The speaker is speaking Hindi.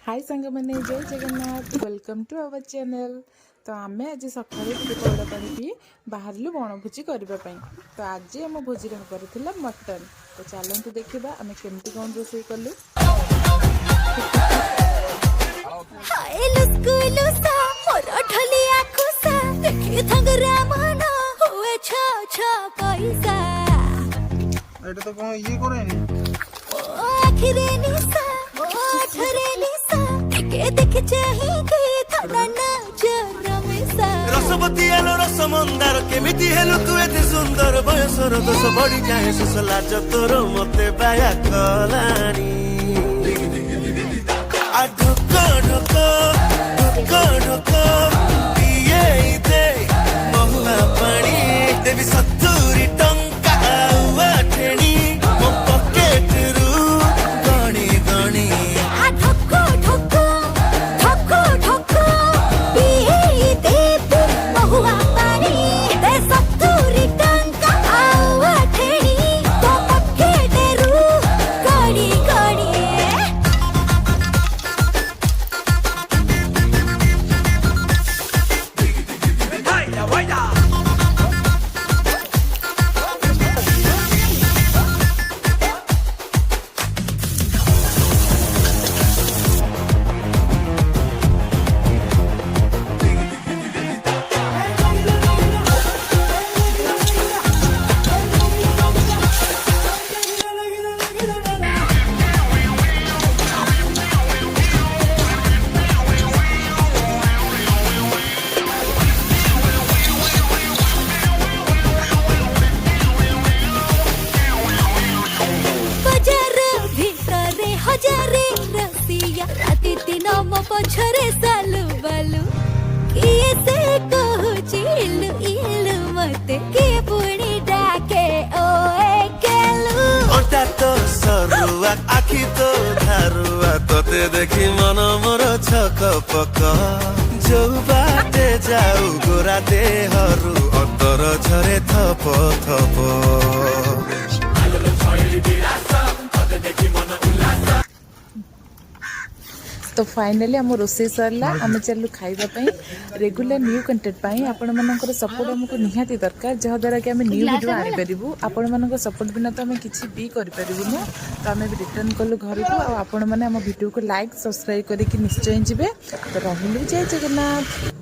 हाय सांग मैंने Jai Jagannath welcome to our channel. तो आम आज सकाल पौड़ा पानी पी बाहर बनभोजी करने। तो आज आम भोजी हबार मटन। तो चलतु देखा आम केमती कौन रोषे कलु। रसवती आलो रस मंदार केमिति हेलु तू एते सुंदर बयसर दोष बड़ी जाए सुस लाज तोर मते बाया कलानी आ ढक ढक ढक ढक पिए दे महुआ पानी देवी सत्तुरी टंका आठेणी मो पॉकेट रु गणी गणी पछरे सालु बालु किए से कहूची इलु इलु मते के पुणी डाके ओ केलु अंटा तो सरुआ आखी तो धारुआ तोते देखी मन मोर छक पक जो बाटे जाऊ गोरा देहरु अंतर झरे थप थप। तो फाइनली आम रोसे सरला आम चलू खाइबापी रेगुलर न्यू कंटेंट आपण मानकर सपोर्ट आमको निहाती दरकार जहाँद्वारा कि आम न्यू वीडियो आनीपारू। आपण मान सपोर्ट बिना तो आम किसी भी करूँ। तो आम रिटर्न कलु घर को आपण मैंने आम वीडियो को लाइक सब्सक्राइब करके निश्चय जी। तो रही जय जगन्नाथ।